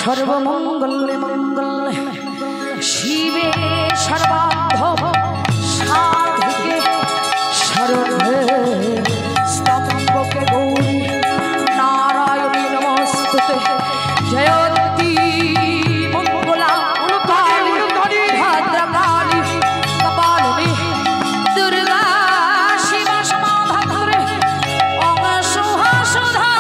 सर्वमंगल मंगल शिवे सर्वार्थ साधिके शरण्ये स्तंभके गौरी नारायणी नमस्तुते जयंती मंगला काली भद्रकाली कपालिनी दुर्गा शिवा समाधात्रे ओम सुहा सुधा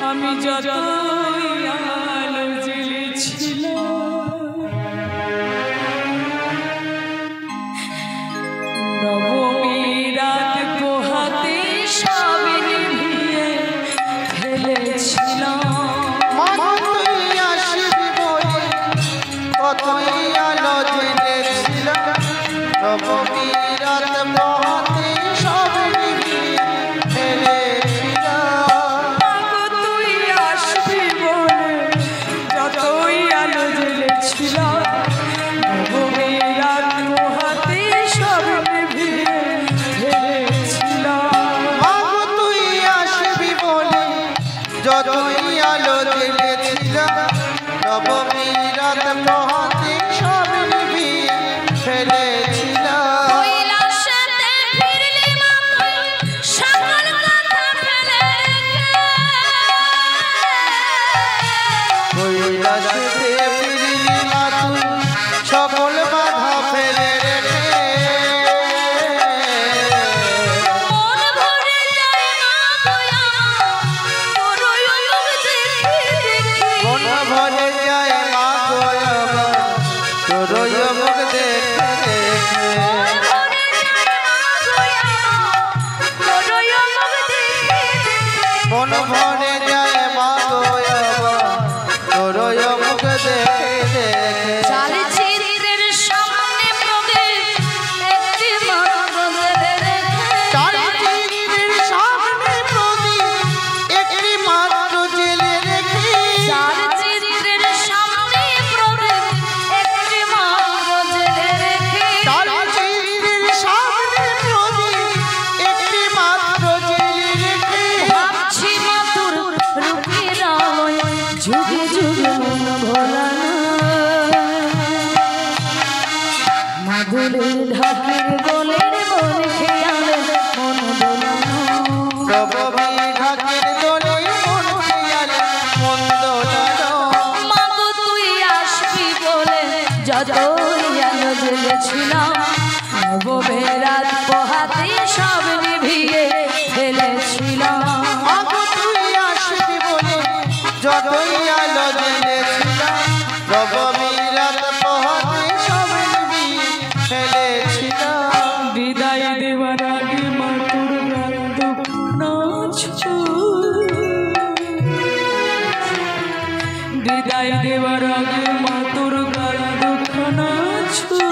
আমি যতই আলো জ্বেলেছিলাম নবমী রাত পোহাতে সব নিভিয়ে ফেলেছিলাম তুই আসবি বলে কতই আলো জ্বেলেছিলাম নবমী রাত পোহাতে সব নিভিয়ে ফেলেছিলাম যতই আলো জ্বেলেছিলাম নবমী রাত পোহাতে সব নিভিয়ে ফেলেছিলাম কৈলাসেতে ফিরলি মা তুই সকল বাধা ফেলে রেখে ভরে যায় মা গোয়াবার তোর মুখ দেখে মন ভরে যায় মা গোয়াবার তোর মুখ দেখে চারিচিত্রের সামনে প্রদীপ একটি মাত্র চারিচিত্রের সামনে প্রদীপ একটি মাত্র জেলে রেখে চারিচিত্রের সামনে প্রদীপ একটি মাত্র জেলে রেখে চারিচিত্রের সামনে প্রদীপ একটি মাত্র জেলে রেখে ভাবছি মাতুর রূপের আলোয় যুগে যুগে মন ভোলানো মাদুরের ঢাকের গোলের মন খেয়ালে মন দোলানো নবমী ঢাকের দোলে মন খেয়ালে মন দোলানো মাগো তুই আসবি বলে যতই আলো জ্বেলেছিলাম নবমী রাত পোহাতে সব নিভিয়ে ফেলেছিলাম আগো তুই আসবি বলে যতই আলো জ্বেলেছিলাম নবমী রাত পোহাতে সব নিভিয়ে ফেলেছিলাম বিদায় দেওয়ার আগে মাতুর গান নাচছো বিদায় দেওয়ার আগে মাতুর গান দুঃখ নাচছো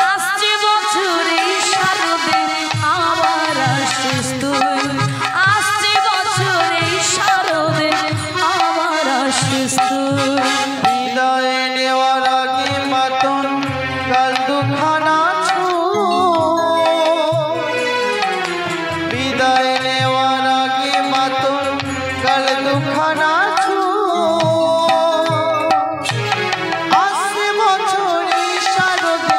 আসছে বছরে শারদে আবার আসছিস তুই আসছে বছরে শারদে আবার আসছিস তুই বিদায় নেওয়ার আগে মাতন কাল দুখানা বিদায় নেওয়ার আগে মাতন কাল দুখানা আসছে বছরে শারদে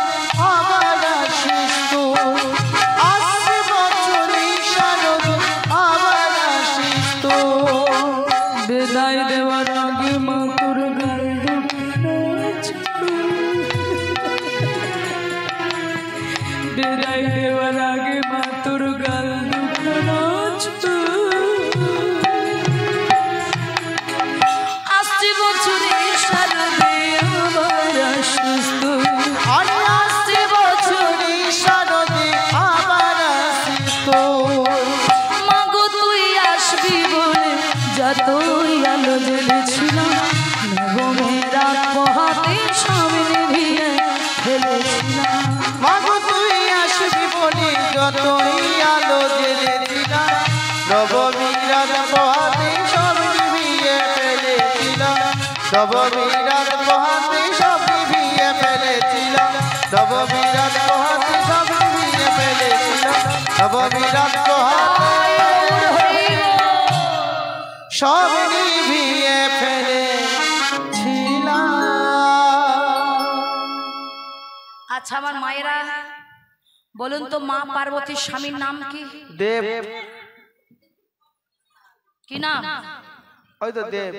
আবার আসিস তুই আসছে বছরে শারদে আবার আসিস তুই বিদায় দেওয়ার আগে মাতুর গান বিদায় দেওয়ার আগে মাতুর গান যতই আলো জ্বেলেছিলাম নবমেরা পোহাতে স্বামী নিভিয়ে ফেলেছিলাম। মাগো তুই আসবি বলি যতই আলো জ্বেলেছিলাম নবমীরাত পোহাতে সব নিভিয়ে ফেলেছিলাম। নবমীরাত পোহাতে সব নিভিয়ে ফেলেছিলাম। নবমীরাত পোহাতে সব নিভিয়ে ফেলেছিলাম। নবমীরাত পোহাতে সব নিভিয়ে ফেলেছিলাম। আচ্ছা আমার মায়েরা বলুন তো, মা পার্বতীর স্বামীর নাম কি? দেব। কি নাম? ওই তো দেব।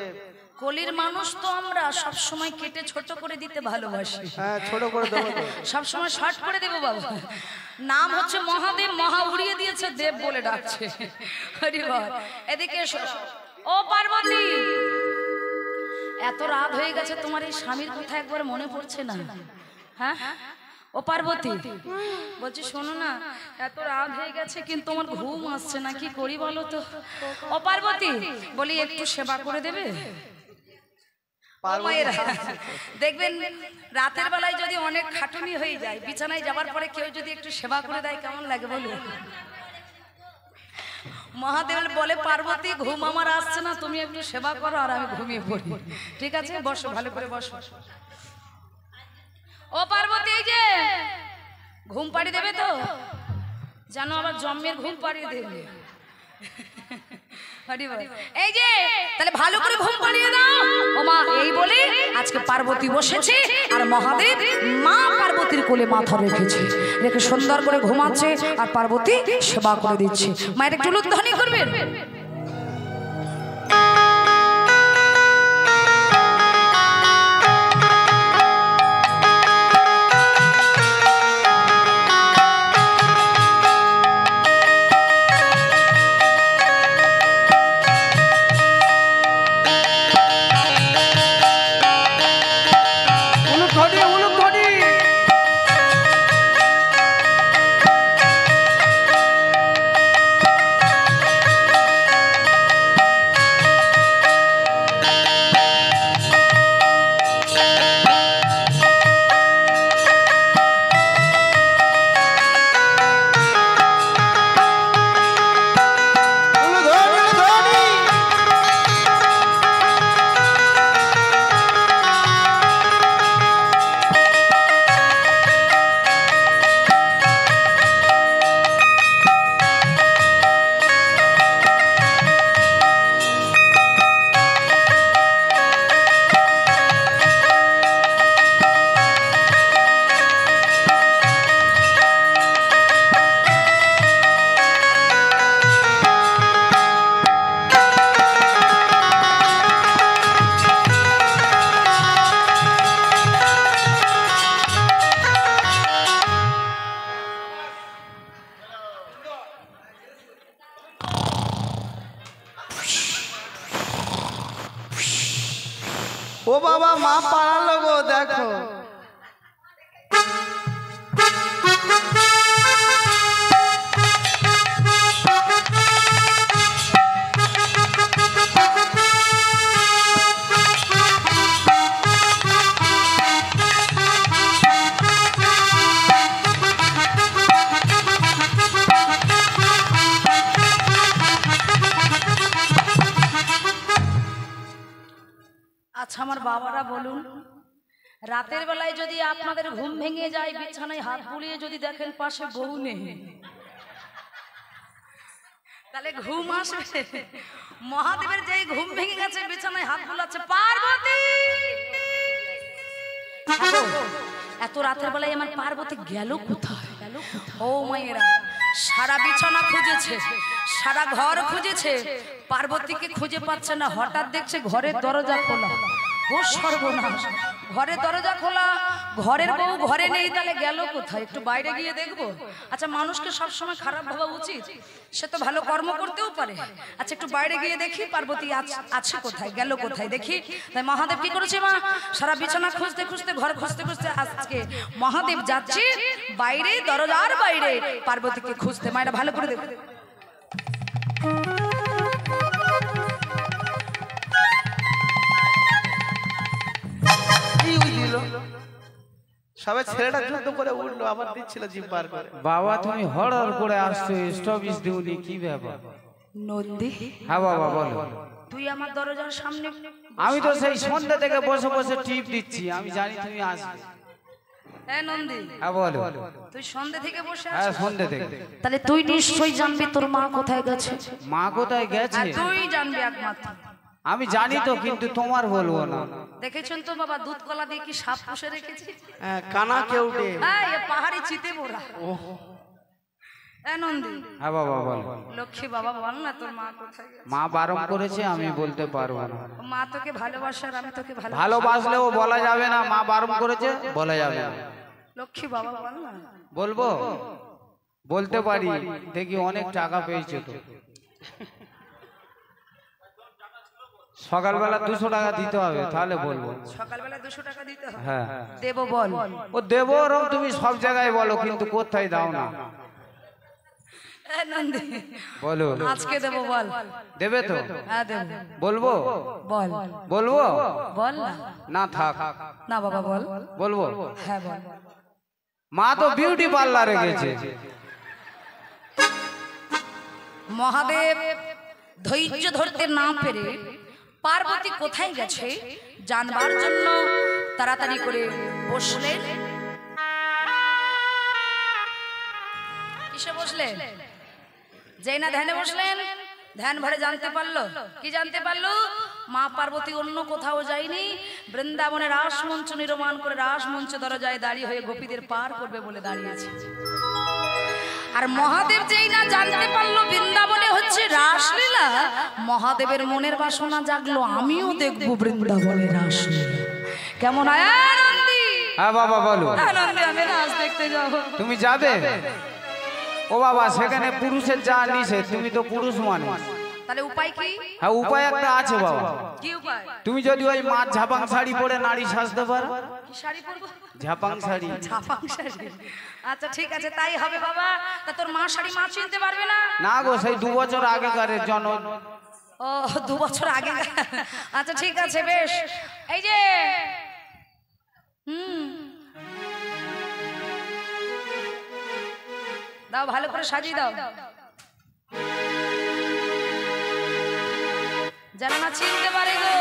কলির মানুষ তো আমরা সব সময় কেটে ছোট করে দিতে ভালোবাসি। হ্যাঁ, ছোট করে দেবো তো। সব সময় শর্ট করে দেবো বাবা। নাম হচ্ছে মহাদেব, মহা উড়িয়ে দিয়েছে, দেব বলে ডাকছে। হরি বল। এদিকে এসো। ও পার্বতী, এত রাত হয়ে গেছে, তোমার এই স্বামীর কথা একবার মনে পড়ছে না? হ্যাঁ ও পার্বতী, বলছি শোনো না, এত রাত হয়ে গেছে কিন্তু আমার ঘুম আসছে না, কি করি বলো তো? ও পার্বতী, বলি একটু সেবা করে দেবে? মায়েরা দেখবেন রাতের বেলায় যদি অনেক খাটুনি হয়ে যায়, বিছানায় যাবার পরে কেউ যদি একটু সেবা করে দেয় কেমন লাগে বলো? মহাদেব বলে পার্বতী, ঘুম আমার আসছে না, তুমি একটু সেবা করো আর আমি ঘুমিয়ে পড়ি। ঠিক আছে, বসো, ভালো করে বসো। ও পার্বতী, এই যে ঘুম পাড়িয়ে দেবে তো? জানো আবার জন্মের ঘুম পাড়িয়ে দেবে। এই যে তাহলে ভালো করে ঘুম পাড়িয়ে দাও। ও মা, এই বলে আজকে পার্বতী বসেছে আর মহাদেব মা পার্বতীর কোলে মাথা রেখেছে, রেখে সুন্দর করে ঘুমাচ্ছে আর পার্বতী সেবা করে দিচ্ছে। মায়ের একটু উলুধ্বনি করবেন। ও বাবা, মা পালালো গো, দেখো। আচ্ছা আমার বাবারা বলুন, রাতের বেলায় যদি আপনাদের ঘুম ভেঙে যায়, বিছানায় হাত বুলিয়ে যদি দেখেন পাশে বউ নেই, তাহলে ঘুম আসবে? মহাদেবের যেই ঘুম ভেঙে গেছে, বিছানায় হাত বুলাচ্ছে, পার্বতী এত রাতের বেলায় আমার পার্বতী গেল কোথায়? ও মায়েরা, সারা বিছানা খুঁজেছে, সারা ঘর খুঁজেছে, পার্বতীকে খুঁজে পাচ্ছে না। হঠাৎ দেখছে ঘরের দরজা খোলা। ও সর্বনাশ, ঘরের দরজা খোলা, ঘরের বউ ঘরে নেই, তাহলে গেল কোথায়? একটু বাইরে গিয়ে দেখবো। আচ্ছা, মানুষকে সবসময় খারাপ ভাবা উচিত? সে তো ভালো কর্ম করতেও পারে। আচ্ছা, একটু বাইরে গিয়ে দেখি পার্বতী আছে কোথায়, গেল কোথায় দেখি। তাই মহাদেব কি করেছে মা, সারা বিছানা খুঁজতে খুঁজতে, ঘর খুঁজতে খুঁজতে আজকে মহাদেব যাচ্ছে বাইরে, দরজার বাইরে পার্বতীকে খুঁজতে। মায়েরা ভালো করে দেখো। সবে ছেলেটা যুদ্ধ করে উঠলো আবার দিচ্ছিল জিভ বার করে। বাবা তুমি হড় করে আসছো, স্টপিস দিউনি, কি ব্যাপার? নন্দী, হ্যাঁ বাবা বলো। তুই আমার দরজার সামনে। আমি তো সেই সন্ধ্যা থেকে বসে বসে টিপ দিচ্ছি, আমি জানি তুমি আসবে। হ্যাঁ নন্দী, হ্যাঁ বলো। তুই সন্ধ্যা থেকে বসে হ্যাঁ আছিস? সন্ধ্যা থেকে। তাহলে তুই নিশ্চয়ই জানবি তোর মা কোথায় গেছে। মা কোথায় গেছে আর তুই জানবি একমাত্র। আমি জানি তো, কিন্তু তোমার বলবো না। দেখেছেন তো বাবা, দুধ কলা দিয়ে কি সাপ পুষে রেখেছি। হ্যাঁ, কানা কেউটে। হ্যাঁ, এ পাহাড়ি চিতে মোরা। নন্দী, হ্যাঁ বাবা বলো। লক্ষ্মী বাবা বল না তোর মা কোথায় গেছে। মা বারণ করেছে, আমি বলতে পারবো না। মা তোকে ভালোবাসে আর আমি তোকে ভালোবাসলেও বলা যাবে না, মা বারণ করেছে বলা যাবে না। লক্ষ্মী বাবা বল না। বলবো, বলতে পারি, দেখি অনেক টাকা পেয়েছো তো। সকালবেলা 200 টাকা দিতে হবে, তাহলে বলবো। সকালবেলা 200 টাকা দিতে হবে। হ্যাঁ দেব বল। ও দেবো, ওরম তুমি সব জায়গায় বলো, কিন্তু কোথায় দাও না। নন্দী বলো আজকে দেব বল। দেবে তো? হ্যাঁ দেব। বলবো বল। বলবো বল না। না থাক, না বাবা বল। বলবো। হ্যাঁ বল। মা তো বিউটি পার্লারে গেছে। মহাদেব ধৈর্য ধরতে না পেরে পার্বতী কোথায় গেছে জানবার জন্য তাড়াতাড়ি করে বসলেন। কিসে বসলেন? যেই না ধ্যানে বসলেন, ধ্যান ভরে জানতে পারলো। কি জানতে পারলো? মা পার্বতী অন্য কোথাও যায়নি, বৃন্দাবনে রাসমঞ্চ নির্মাণ করে রাসমঞ্চ দরজায় দাঁড়িয়ে হয়ে গোপীদের পার করবে বলে দাঁড়িয়েছে। আর মহাদেব যেই না জানতে পারলো বৃন্দাবনে হচ্ছে রাসলীলা, মহাদেবের মনের বাসনা জাগলো, আমিও দেখবো বৃন্দাবনে রাসলীলা। কেমন আনন্দি? হ্যাঁ বাবা বলো। আনন্দি, আমি রাস দেখতে যাবো। তুমি যাবে? ও বাবা, সেখানে পুরুষের যা নিষেধ, তুমি তো পুরুষ মানুষ। তাহলে উপায় কি? হ্যাঁ উপায় একটা আছে বাবা। কি উপায়? তুমি যদি ওই মাছ ঝাপাং শাড়ি পরে নারী সাজতে পারো। কি শাড়ি পরবো? ঝাপাং শাড়ি। ঝাপাং শাড়ি। আচ্ছা ঠিক আছে, তাই হবে বাবা। তা তোর মা শাড়ি মা চিনতে পারবে না? না গো, সেই 2 বছর আগেকারের জন। ও 2 বছর আগে। আচ্ছা ঠিক আছে, বেশ। এই যে দাও, ভালো করে সাজিয়ে দাও, যেন না চিনতে পারে গো।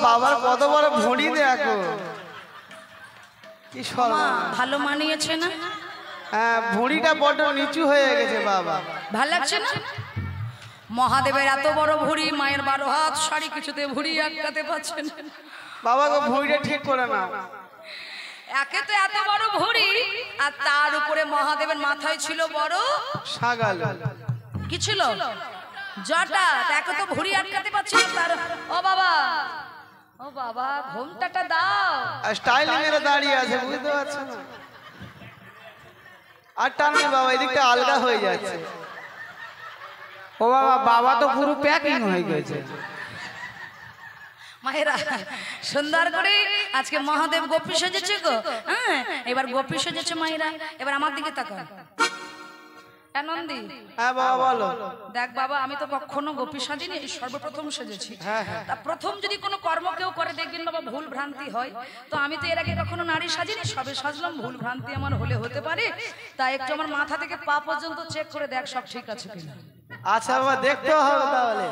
বাবার কত বড় ভুঁড়ি দেখো, কি ভালো মানিয়েছে না? হ্যাঁ, ভুঁড়িটা বড় নিচু হয়ে গেছে বাবা, ভালো লাগছে না? মহাদেবের এত বড় ভুঁড়ি, মায়ের 12 হাত শাড়ি, কিছুতে ভুঁড়ি আটকাতে পারছেন বাবা গো, ভুঁড়িটা ঠিক করে নাও। একে তো এত বড় ভুঁড়ি, আর তার উপরে মহাদেবের মাথায় ছিল বড় ছাগল। কি ছিল? জটা। একে তো ভুঁড়ি আটকাতে পারছিল তার। ও বাবা, ও বাবা, ঘোমটাটা দাও। স্টাইল মেরে দাঁড়িয়ে আছে, বুঝতে পারছো না? আর টানবে বাবা, এদিকটা আলগা হয়ে যাচ্ছে। ও বাবা, বাবা তো পুরো প্যাকিং হয়ে গেছে। মায়েরা সুন্দর করে আজকে মহাদেব গোপী সেজেছে গো। হ্যাঁ, এবার গোপী সেজেছে মায়েরা। এবার আমার দিকে তাকাও। নন্দী, হ্যাঁ বাবা বলো। দেখ বাবা, আমি তো কখনো গোপী সাজিনি, সর্বপ্রথম সেজেছি। তা প্রথম যদি কোনো কর্ম কেউ করে দেখবেন বাবা ভুল ভ্রান্তি হয়, তো আমি তো এর আগে কখনো নারী সাজিনি, সবে সাজলাম, ভুল ভ্রান্তি আমার হতে পারে। তাই একটু আমার মাথা থেকে পা পর্যন্ত চেক করে দেখ সব ঠিক আছে কিনা। আচ্ছা বাবা, দেখতে হবে তাহলে।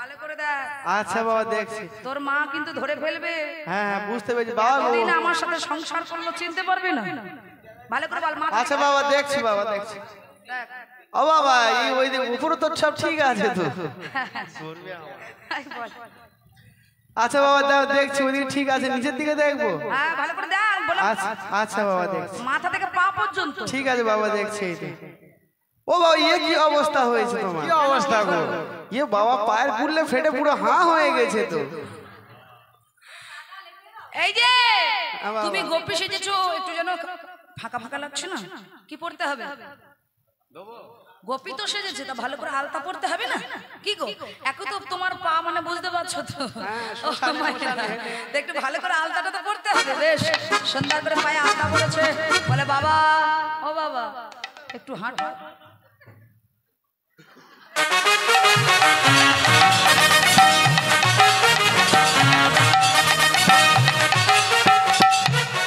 ভালো করে দেখ। আচ্ছা বাবা দেখছি। তোর মা কিন্তু ধরে ফেলবে। হ্যাঁ হ্যাঁ বুঝতে পেরেছি বাবা গো। এতদিন আমার সাথে সংসার করলো, চিনতে পারবি না। ভালো করে বল। আচ্ছা বাবা দেখছি, বাবা দেখছি। দেখ। ও বাবা এই ওই দিকে উপরে তো সব ঠিক আছে তো। বল। আচ্ছা বাবা দাও দেখছি ওইদিকে ঠিক আছে, নিচের দিকে দেখবো। হ্যাঁ ভালো করে দেখ। বলো। আচ্ছা আচ্ছা বাবা দেখছি। মাথা থেকে পা পর্যন্ত। ঠিক আছে বাবা দেখছি এই যে। ও বাবা এ কি অবস্থা হয়েছে তোমার? কি অবস্থা গো? এ বাবা পায়ের পুরলে ফেটে পুরো হাঁ হয়ে গেছে তো। এই যে বাবা। তুমি গোপী সেজেছো, একটু যেন ফাঁকা ফাঁকা লাগছে না? কি পড়তে হবে? গোপী তো সেজেছে, তা ভালো করে আলতা পড়তে হবে না? কি গো এখন তো তোমার পা মানে বুঝতে পারছো তো। একটু ভালো করে আলতাটা তো পড়তে হবে। বেশ সুন্দর করে পায়ে আলতা পড়েছে। বলে বাবা, ও বাবা একটু হাঁট।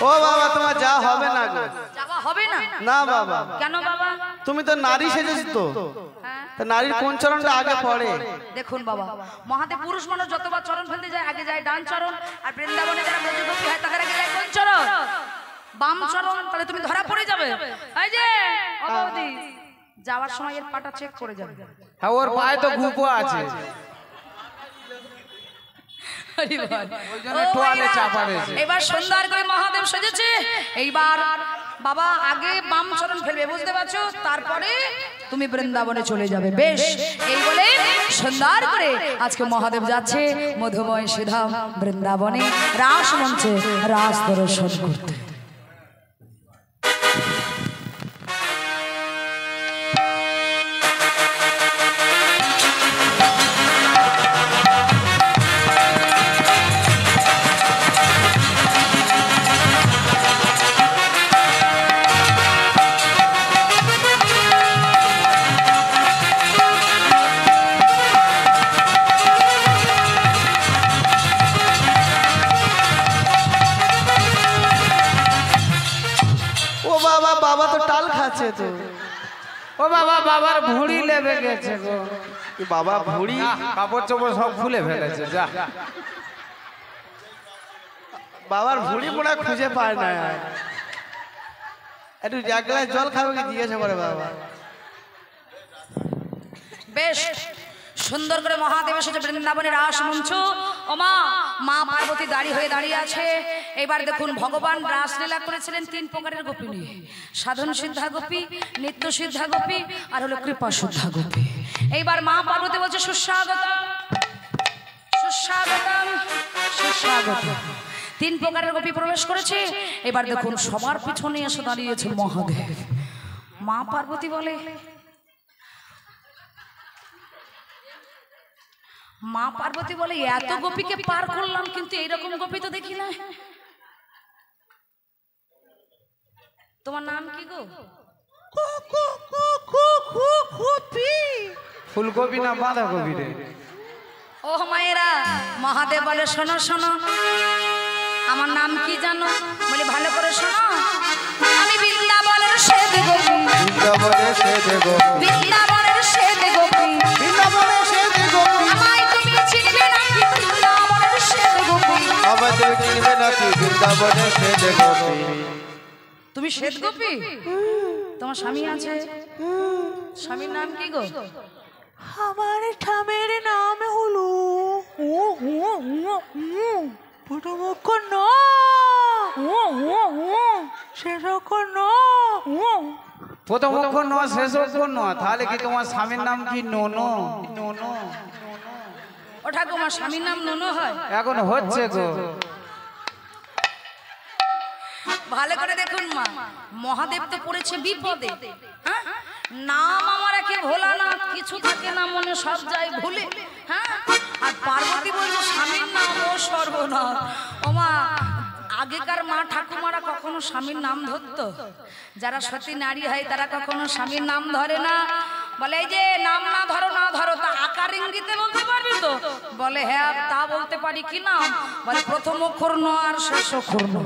ও বাবা তোমার যা হবে না গো। যাওয়া হবে না? না বাবা। কেন বাবা? তুমি তো নারী সেজেছো তো, তা নারীর কোন চরণটা আগে পড়ে? দেখুন বাবা, মহাদেব পুরুষ মানুষ যতবার চরণ ফেলতে যায় আগে যায় ডান চরণ, আর বৃন্দাবনে যারা ব্রজগোপী হয় তাদের আগে যায় কোন চরণ? বাম চরণ। তাহলে তুমি ধরা পড়ে যাবে। এই যে ও বৌদি, যাওয়ার সময় এর পাটা চেক করে যাবে। হ্যাঁ ওর পায়ে তো গুপো আছে, টোয়ালে চাপা রয়েছে। এবার সুন্দর করে মহাদেব সেজেছে। এইবার বাবা আগে বাম চরণ ফেলবে, বুঝতে পারছো? তারপরে তুমি বৃন্দাবনে চলে যাবে। বেশ এই বলে সুন্দর করে আজকে মহাদেব যাচ্ছে মধুময় সিধাম বৃন্দাবনে রাস মঞ্চে রাস দর্শন করতে। বাবা তো টাল খাচ্ছে তো। ও বাবা, বাবার ভুঁড়ি লেবে গেছে গো। বাবা ভুঁড়ি কাপড় চোপড় সব খুলে ফেলেছে। যা বাবার ভুঁড়ি মোড়া খুঁজে পায় না। একটু এক গ্লাস জল খাবে কি জিজ্ঞাসা করে বাবা। বেশ সুন্দর করে মহাদেব এসেছে বৃন্দাবনের রাস মঞ্চ। ও মা, মা পার্বতী দাঁড়িয়ে আছে। এবার দেখুন ভগবান রাসলীলা করেছিলেন তিন প্রকারের গোপী নিয়ে, সাধন সিদ্ধা গোপী, নিত্য সিদ্ধা গোপী, আর হলো কৃপা শুদ্ধা গোপী। এইবার মা পার্বতী বলছে সুস্বাগতম সুস্বাগতম সুস্বাগতম। তিন প্রকারের গোপী প্রবেশ করেছে। এবার দেখুন সবার পিছনে এসে দাঁড়িয়েছে মহাদেব। মা পার্বতী বলে, মা পার্বতী বলে এত গোপীকে পার করলাম কিন্তু এইরকম গোপী তো দেখি না। তোমার নাম কি গো? ফুলকপি না বাঁধাকপি রে? ও মায়েরা, মহাদেব বলে শোনো শোনো, আমার নাম কি জানো? বলে ভালো করে শোনো, আমি বৃন্দাবনের শ্বেত গোপী। বৃন্দাবনের শ্বেত গোপী, বৃন্দাবনের শ্বেত গোপী, বৃন্দাবনের শ্বেত গোপী। আমায় তুমি চিনবে নাকি বৃন্দাবনের শ্বেত গোপী? আমায় তুমি চিনবে নাকি বৃন্দাবনের শ্বেত গোপী? তুমি শ্বেত গোপী? তোমার স্বামী আছে? স্বামীর নাম কি গো? আমার স্বামীর নাম হলো প্রথমক্ষর ন, শেষক্ষর ন। প্রথম অক্ষর ন, শেষ অক্ষর ন, তাহলে কি তোমার স্বামীর নাম কি নোনো? নোনো ও ঠাকুমা, স্বামীর নাম নোনো হয়? এখন হচ্ছে গো। ভালো করে দেখুন মা, মহাদেব তো পড়েছে বিপদে। হ্যাঁ, নাম আমার একে ভোলা না, কিছু থাকে না মনে, সব যায় ভুলে। হ্যাঁ, আর পার্বতী বলছে স্বামীর নাম ও সর্বনাশ। ও মা, আগেকার মা ঠাকুমারা কখনো স্বামীর নাম ধরতো? যারা সতী নারী হয় তারা কখনো স্বামীর নাম ধরে না। বলে এই যে নাম না ধরো না ধরো, তা আকার ইঙ্গিতে বলতে পারবি তো? বলে হ্যাঁ তা বলতে পারি। কি নাম? বলে প্রথম অক্ষর ন আর শেষ অক্ষর ন।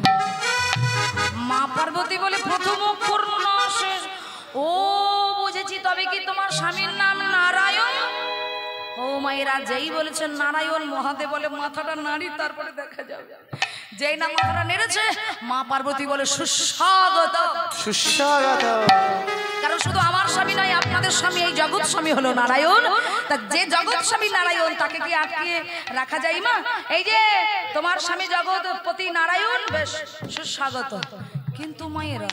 মা পার্বতী বলে প্রথম অক্ষর ন শেষ। ও বুঝেছি, তবে কি তোমার স্বামীর নাম নারায়ণ? ও মায়েরা যেই বলেছেন নারায়ণ মহাদেব বলে মাথাটা নাড়ি তারপরে দেখা যাবে যেই না মাথাটা নেড়েছে মা পার্বতী বলে সুস্বাগত সুস্বাগত। কারণ শুধু আমার স্বামী নয় আপনাদের স্বামী এই জগৎ স্বামী হলো নারায়ণ তা যে জগৎ স্বামী নারায়ণ তাকে কি আটকিয়ে রাখা যায় মা এই যে তোমার স্বামী জগৎপতি নারায়ণ বেশ সুস্বাগত কিন্তু মায়েরা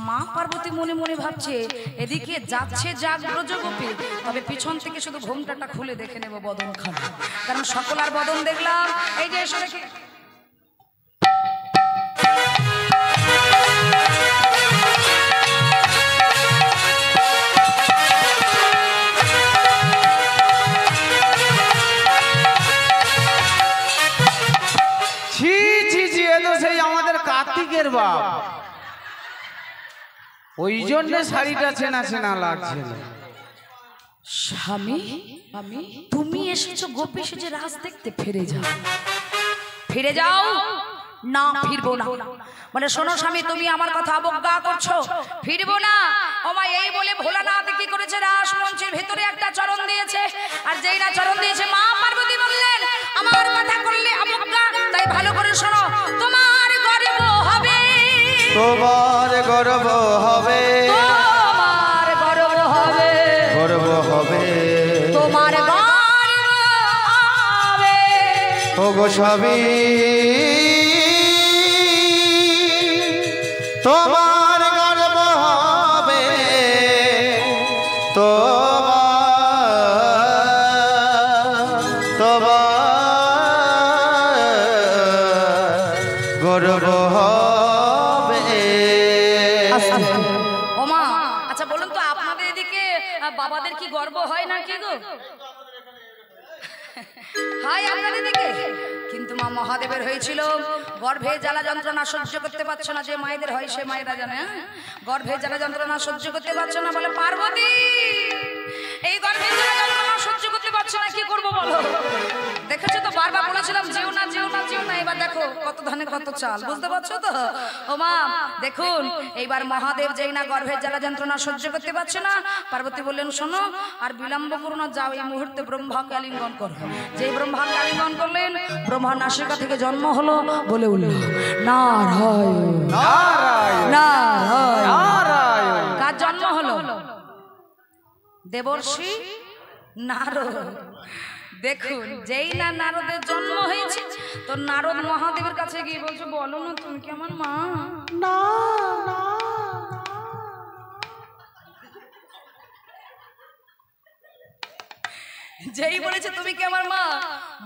মা পার্বতী মনে মনে ভাবছে এদিকে যাচ্ছে যাক ব্রজগোপী তবে পিছন থেকে শুধু ঘোমটাটা খুলে দেখে নেব বদন খানা কারণ সকল আর বদন দেখলাম এই যে এসে দেখে ছি ছি ছি এ তো সেই আমাদের কার্তিকের বাপ ওই জন্য শাড়িটা চেনা চেনা লাগছে স্বামী তুমি এসেছো গোপী সেজে রাজ দেখতে ফিরে যাও না ফিরবো না মানে শোনো স্বামী তুমি আমার কথা অবজ্ঞা করছো ফিরবো না ও মা এই বলে ভোলানাথ কি করেছে রাস মঞ্চের ভেতরে একটা চরণ দিয়েছে আর যেই না চরণ দিয়েছে মা পার্বতী বললেন আমার কথা করলে অবজ্ঞা তাই ভালো করে শোনো তোমার গর্ব হবে তোমার গর্ব হবে তোমার গর্ব হবে গর্ব হবে তোমার গর্ব হবে ও গো স্বামী তোমার গর্ব হবে তোমার গর্ব হবে। ওমা আচ্ছা বলুন তো আপনাদের এদিকে বাবাদের কি গর্ব হয় না কি গো হয় আপনাদের দিকে কিন্তু মা মহাদেবের হয়েছিল গর্ভে জ্বালা যন্ত্রণা সহ্য করতে পারছে না যে মায়েদের হয় সে মায়েরা জানে গর্ভে জ্বালা যন্ত্রণা সহ্য করতে পারছে না বলে পার্বতী এই গর্ভে জ্বালা যন্ত্রণা সহ্য করতে পারছে না কি করবো বলো দেখেছো তো বারবার বলেছিলাম যেও না যেও না যেও না এবার দেখো কত ধানে কত চাল বুঝতে পারছো তো ও মা দেখুন এইবার মহাদেব যেই না গর্ভের জ্বালা যন্ত্রণা সহ্য করতে পারছে না পার্বতী বললেন শোনো আর বিলম্ব করো না যাও এই মুহূর্তে ব্রহ্মাকে আলিঙ্গন করো যেই ব্রহ্মাকে আলিঙ্গন করলেন ব্রহ্মা নাসিকা থেকে জন্ম হলো বলে উঠল নারায়ণ নারায়ণ কার জন্ম হলো দেবর্ষি নারদ দেখুন যেই না নারদের জন্ম হয়েছে তো নারদ মহাদেবের কাছে গিয়ে বলছে বলো না তুমি কি আমার মা না যেই বলেছে তুমি কি আমার মা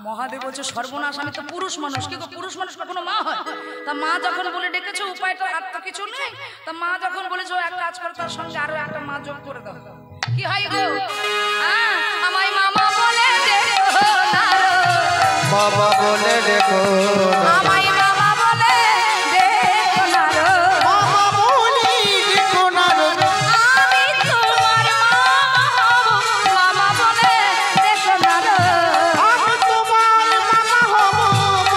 মহাদেব বলছে সর্বনাশ আমি তো পুরুষ মানুষ কি গো পুরুষ মানুষ কখনো মা হয় তা মা যখন বলে ডেকেছে উপায়টা আর তো কিছু নেই তা মা যখন বলেছে এক কাজ করো তার সঙ্গে আরো একটা মা যোগ করে দাও কি হয় গো আমায় মামা বলে ডেকো বাবা বলে দেখো আমায় মামা বলে ডেকো মামা বলি দেখো না আমি তোমার মামা বলে ডেকো আমি তোমার মামা হব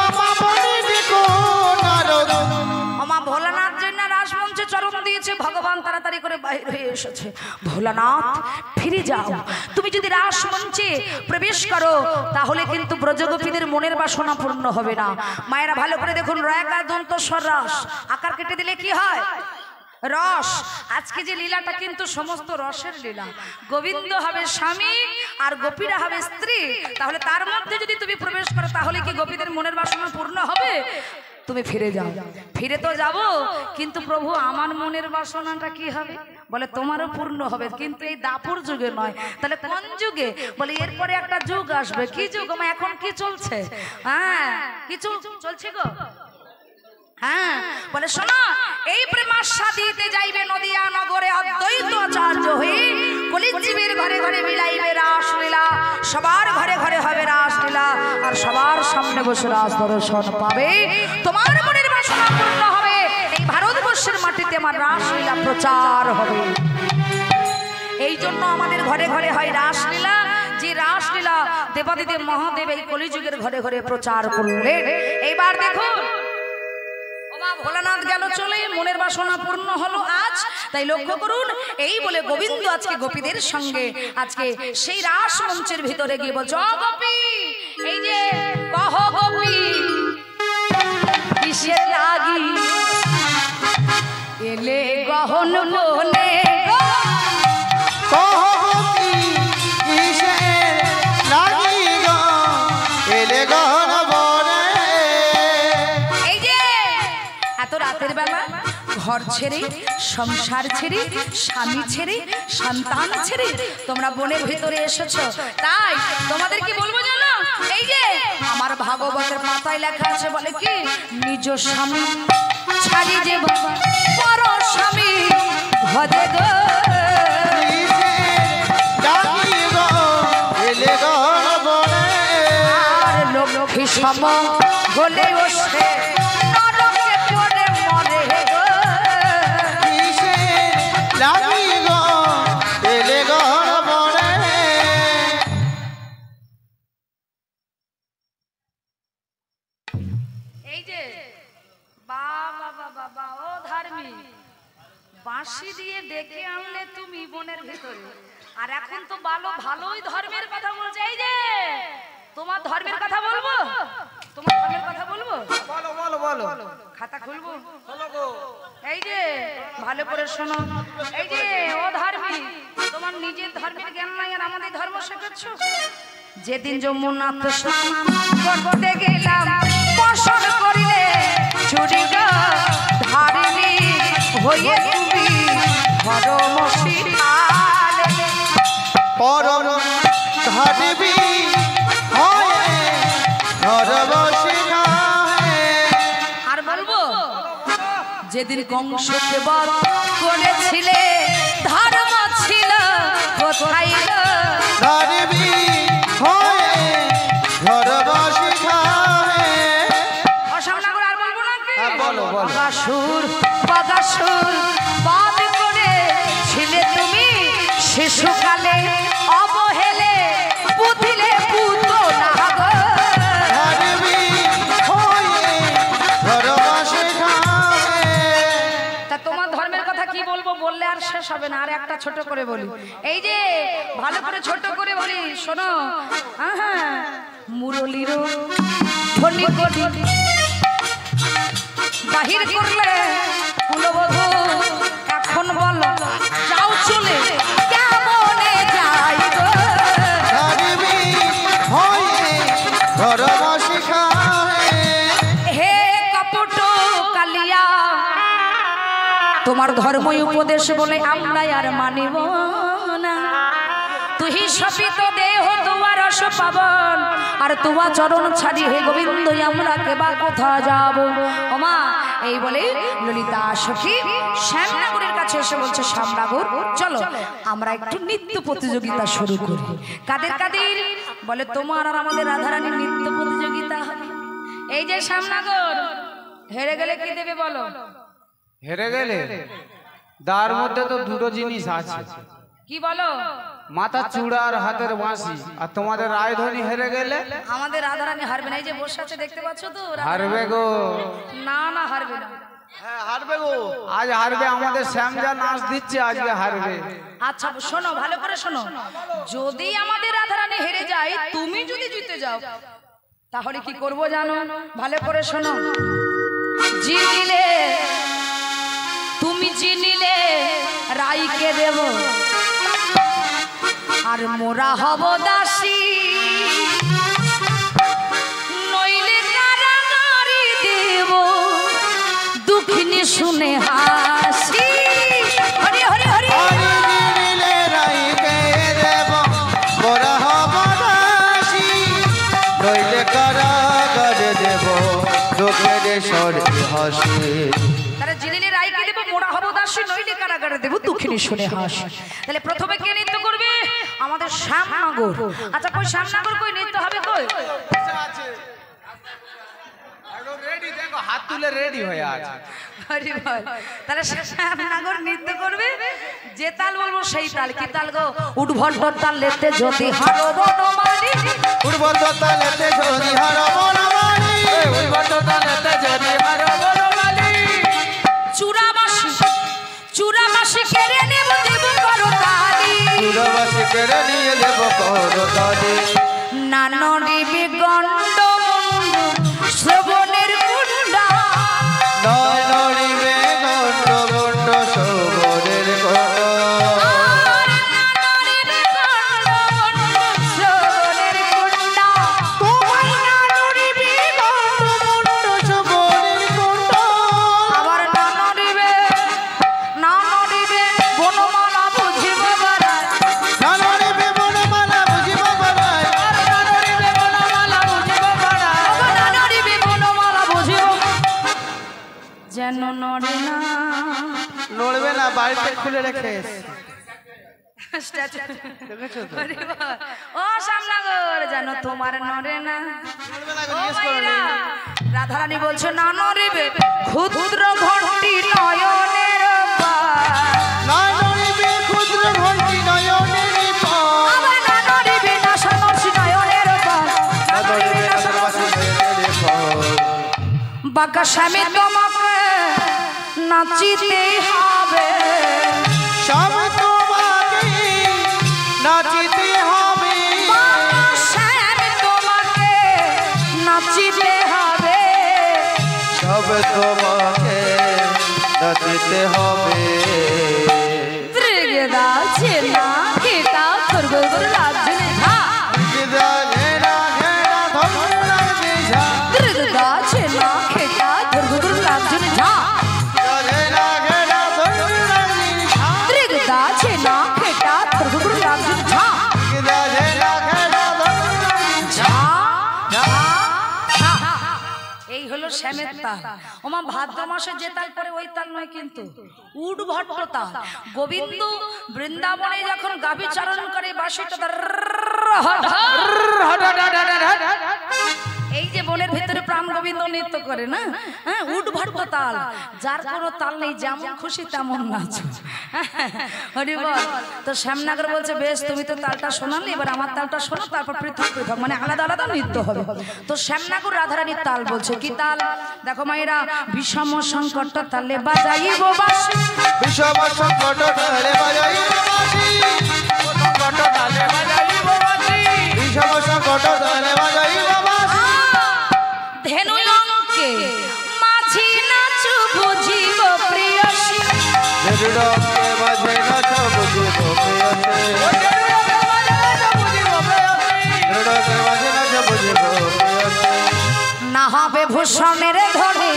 মামা বলে দেখো না আমা ভোলানাথ জন্য রাসমঞ্চে চরণ দিয়েছে ভগবান তাড়াতাড়ি করে বাইরে হয়ে এসেছে ভোলানাথ ফিরে যাও তুমি যদি রাসমঞ্চে প্রবেশ করো তাহলে কিন্তু ব্রজগোপীদের মনের বাসনা পূর্ণ হবে না মায়েরা ভালো করে দেখুন রয়কা দন্ত স্বর রস আকার কেটে দিলে কি হয় রস আজকে যে লীলাটা কিন্তু সমস্ত রসের লীলা গোবিন্দ হবে স্বামী আর গোপীরা হবে স্ত্রী তাহলে তার মধ্যে যদি তুমি প্রবেশ করো তাহলে কি গোপীদের মনের বাসনা পূর্ণ হবে তুমি ফিরে যাও ফিরে তো যাব কিন্তু প্রভু আমার মনের বাসনাটা কি হবে বলে তোমারও পূর্ণ হবে কিন্তু এই দাপুর যুগে নয় তাহলে কোন যুগে বলে এরপরে একটা যুগ আসবে কি যুগ এখন কি চলছে হ্যাঁ কি চলছে গো হ্যাঁ বলে শোনো এই প্রেমাস্বাদিতে যাইবে নদিয়া নগরে অদ্বৈত আচার্য হয়ে কলিজীবের ঘরে ঘরে বিলাইবে রাসলীলা সবার ঘরে ঘরে হবে রাসলীলা আর সবার সামনে বসে রাস দর্শন পাবে তোমার মনের বাসনা পূর্ণ হবে এই ভারতবর্ষের মাটিতে আমার রাসলীলা প্রচার হবে এই জন্য আমাদের ঘরে ঘরে হয় রাসলীলা যে রাসলীলা দেবাদিদেব মহাদেব এই কলিযুগের ঘরে ঘরে প্রচার করলেন এইবার দেখুন ভোলানাথ গেল গেল চলে, মনের বাসনা পূর্ণ হলো আজ। তাই লক্ষ্য করুন, এই বলে গোবিন্দ আজকে গোপীদের সঙ্গে আজকে সেই রাস মঞ্চের ভিতরে গিয়ে বলছে, ও গোপী, এই যে কহ গোপী কিসের লাগি এলে গহন বনে গো, কহ কি কিসের লাগি গো এলে গহন বনে। এই যে এত রাতের বেলা ঘর ছেড়ে, সংসার ছেড়ে, স্বামী ছেড়ে, সন্তান ছেড়ে তোমরা বনের ভিতরে এসেছো, তাই তোমাদের কি বলবো জানো? এই যে আমার ভাগবতের পাতায় লেখা আছে, বলে কি, নিজ স্বামী ছাড়ি যে পর স্বামী ভজে গো, লাগি গো এলে গহন বনে। আর লক্ষ্মী সম বলে ওঠে নরকে পড়ে মরে গো। কিসের লাগি গো এলে গহন বনে। এই যে বাবা বাবা বা ও ধার্মিক, বাঁশি দিয়ে ডেকে আনলে তুমি বনের ভিতরে, আর এখন তো ভালোই ধর্মের কথা বলছে। এই যে তোমার ধর্মের কথা বলবো, তোমার ধর্মের কথা বলবো, বলো বলো বলো। খাতা খুলবো। এই যে ভালো করে শোনো, এই যে ও ধার্মিক, তোমার নিজের ধর্মের জ্ঞান নাই আর আমাদের ধর্ম শেখাচ্ছ। যেদিন যমুনাতে স্নান করতে গেলাম, পছন্দ করিলে চুরি গো ধারিণী হয়ে তুমি ধর্মশী আলে। পরম ধারবি হয় ধর্মশী খায়। আর বলবো, যেদিন কংসকে বধ করেছিলে ধর্ম ছিল কোথায় গো? ধারবি হয় ধর্মশী খায়। অসামনাগর আর বলবো নাকি? বলো, বলো। বাগাসুর বধ করেছিলে তুমি শিশুকালে, অবহেলে বুঝিলে পুতো না গো। ধারবি হয় ধর্মশী খায়। তা তোমার ধর্মের কথা কি বলবো, বললে আর শেষ হবে না, আর একটা ছোট করে বলি। এই যে ভালো করে ছোট করে বলি, শোনো। মুরলির ধ্বনি করি বাহির করলে কুলবধূ, এখন বলো যাও চলে কেমনে যাই গো। ধারবি হয় ধর্মশী খায়। হে কপট কালিয়া, তোমার ধর্মই উপদেশ বলে আমরা আর মানিব না। তুই সপিত দেহ তোমার রস পাবন, আর তোমার চরণ ছাড়ি হে গোবিন্দ আমরা কেবা কোথা যাব। ওমা এই বলে ললিতা সখী শ্যামনগরের কাছে এসে বলছে, শ্যামনগর চলো আমরা একটু নৃত্য প্রতিযোগিতা শুরু করি। কাদের কাদের? বলে তোমার আর আমাদের রাধারানীর নৃত্য প্রতিযোগিতা হবে। এই যে শ্যামনগর, হেরে গেলে কি দেবে বলো? হেরে গেলে তার মধ্যে তো দুটো জিনিস আছে, কি বলো? মাথার চূড়া আর হাতের বাঁশি। আর তোমাদের রায়ধনী হেরে গেলে? আমাদের রাধারানী হারবে না। এই যে বসে আছে দেখতে পাচ্ছ তো, হারবে গো। না না হারবে না। হ্যাঁ হারবে গো, আজ হারবে। আমাদের শ্যাম যা নাচ দিচ্ছে আজকে হারবে। আচ্ছা শোনো, ভালো করে শোনো, যদি আমাদের রাধারানী হেরে যায়, তুমি যদি জিতে যাও, তাহলে কি করব জানো? ভালো করে শোনো। জিনিলে তুমি, জিনিলে রাইকে দেব, আর মোরা হব দাসী, নইলে কারাগারি দেব দুঃখিনী শুনে হাসি। হরি হরি হরি। দিলে রাইকে দেব মোরা হব দাসী, নইলে কারাগারে দেব দুঃখের স্বরে হাসি। তারা জিনিলে রাইকে দেব, মোরা হব দাসী, নইলে কারাগারে দেব দুঃখিনী শুনে হাসি। তাহলে প্রথমে কে নৃত্য করবে? আমাদের শ্যামনগর। আচ্ছা কই শ্যামনগর, কই নৃত্য হবে কই? রেডি, দেখো হাত তুলে রেডি হয়ে আছে। হরি বল। তাহলে শ্যামনগর নৃত্য করবে, যে তাল বলবো সেই তাল। কি তাল গো? উঠভণ্ড তাল লেতে যদি হারো বনমালী, উর্বত তালেতে যদি হার বনমালী, উর্বত তালেতে যদি হার বনমালী, সুরবাসী কেড়ে নিয়ে দেব করতালি না নড়িবে গণ্ড শ্রবণের কুণ্ডা নয় নড়িবে গণ্ড গণ্ড সবরের যেন নড়ে না নড়বে না বাড়িতে খুলে রেখে ও শ্যামনগর যেন তোমার নড়ে না রাধারানী বলছে না নড়িবে ক্ষুদ্র ঘণ্টি নয়নের নয় নড়িবে ক্ষুদ্র ঘণ্টি নয়নের আবার না নড়িবে না সনসি নয়নের বাঁকা স্বামী তোমাকে নাচিতে হবে সব তোমাকে নাচিতে হবে স্বামী তোমাকে নাচিতে হবে সব তোমাকে নাচিতে হবে ত্রিগদা ছেনা খেতা দুর্গর রাজ্যে না গিদা ঘেরা ঘেরা ধর লাগছে ঝা ত্রিগদা ছেনা খেতা দুর্গর রাজ্যে না ঘেরা ঘেরা ধর লাগছে ঝা ত্রিগদা ছেনা খেতা দুর্গর রাজ্যে না গিদা ঘেরা ঘেরা ধর লাগছে এই হলো শ্যামের তাল ওমা ভাদ্র মাসে যে তাল পরে ওই তাল নয় কিন্তু উড ভট্ট তাল গোবিন্দ বৃন্দাবনে যখন গাভী চারণ করে বাঁশিটা এই যে বনের ভিতরে প্রাণ গোবিন্দ নৃত্য করে না হ্যাঁ উড ভট্ট তাল যার কোনো তাল নেই যেমন খুশি তেমন নাচ হরি বল তো শ্যামনগর বলছে বেশ তুমি তো তালটা শোনালে এবার আমার তালটা শোনো তারপর পৃথক পৃথক মানে আলাদা আলাদা নৃত্য হবে তো শ্যামনগর রাধারানীর তাল বলছে কি তাল দেখো মায়েরা বিষম সংকট তালে বাজাইব বাঁশি বিষম সংকট তালে বাজাইব বাঁশি সংকট তালে বাজাইব বাঁশি বিষম সংকট তালে বাজাইব বাঁশি ধেনু লঙ্কে মাঝি নাচু বুঝিব প্রিয়সী ধেনুরকে মাঝে নাচ বুঝিব প্রিয়সী ধেনুরকে মাঝে নাচ বুঝিব প্রিয়সী না হবে ভূষণের ধরে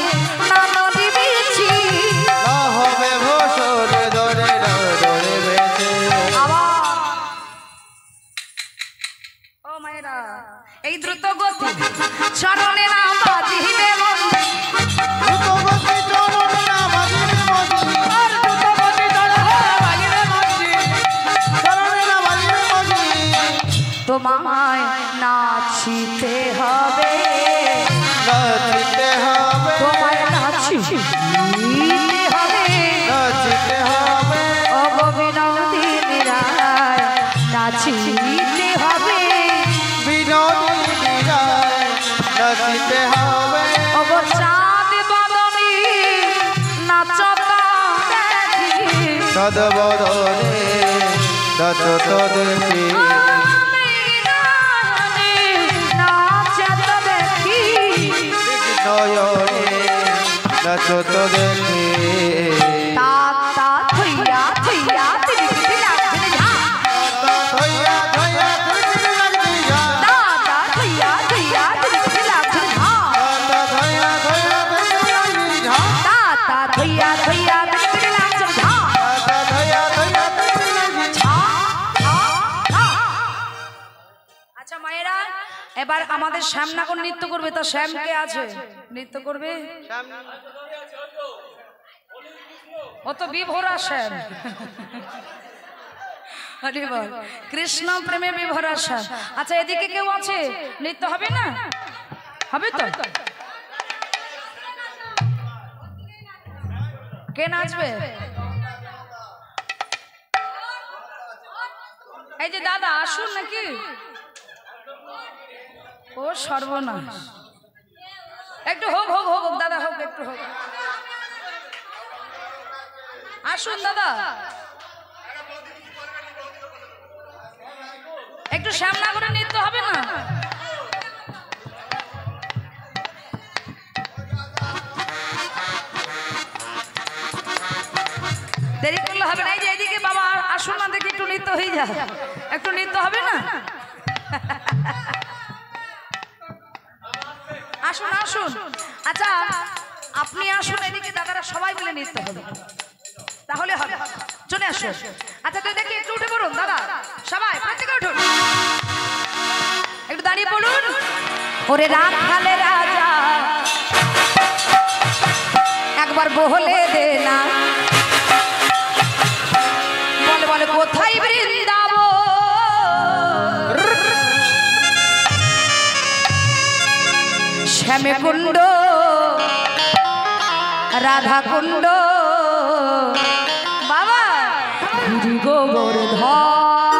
না নদী বিছি না হবে ভূষণে ধরে না ধরে বেঁচে ও মায়েরা এই দ্রুত গতি চরণে না বাজিবে মন্দির দ্রুতগতি চরণে না বাজিবে মন্দির দ্রুতগতি চরণে না বাজিবে মন্দির চরণে না বাজিবে মন্দির তোমায় নাচিতে হবে নাচিতে হবে তোমায় নাচিতে হবে নাচিতে হবে ও গোবিনন্দিনী রায় নাচিতে হবে বিনোদিনী রায় নাচিতে হবে ও গো চাঁদ বদনী নাচতা দেখি সদবদনে নাচত দেখি নাচতা দেখি নয়নে নাচত দেখি তা তা থইয়া থইয়া তিলি তিলি লাগছে ঝা থইয়া থইয়া থইয়া লাগি যা তা তা থইয়া থইয়া তিলি তিলি লাগছে ঝা থইয়া থইয়া থইয়া লাগি যা তা তা থইয়া থইয়া তিলি তিলি লাগছে ঝা থইয়া থইয়া থইয়া লাগি ঝা ঝা ঝা। আচ্ছা মায়েরা এবার আমাদের শ্যামনগর নৃত্য করবে তো শ্যাম কে আছে নৃত্য করবে ও তো বিভোরা শ্যাম হরি বল কৃষ্ণ প্রেমে বিভোরা শ্যাম আচ্ছা এদিকে কেউ আছে নৃত্য হবে না হবে তো কে নাচবে এই যে দাদা আসুন নাকি ও সর্বনাশ একটু হোক হোক হোক হোক দাদা হোক একটু হোক আসুন দাদা একটু সামনা করে নিতে হবে না? দেরি করলে হবে না। এই যে এদিকে বাবা আসুন না, দেখি একটু নৃত্য হয়ে যায়, একটু নৃত্য হবে না? আসুন আসুন। আচ্ছা আপনি আসুন এদিকে, দাদারা সবাই মিলে নৃত্য হবে, তাহলে হবে। চলে আসুন। আচ্ছা তো দেখি একটু উঠে পড়ুন দাদা, সবাই প্রত্যেকে উঠুন, একটু দাঁড়িয়ে পড়ুন। ওরে রাখালে রাজা একবার বলে দে না, বলে বলে কোথায় বৃন্দাবন, শ্যামে কুণ্ড রাধা কুণ্ড বাবা গোবর্ধন।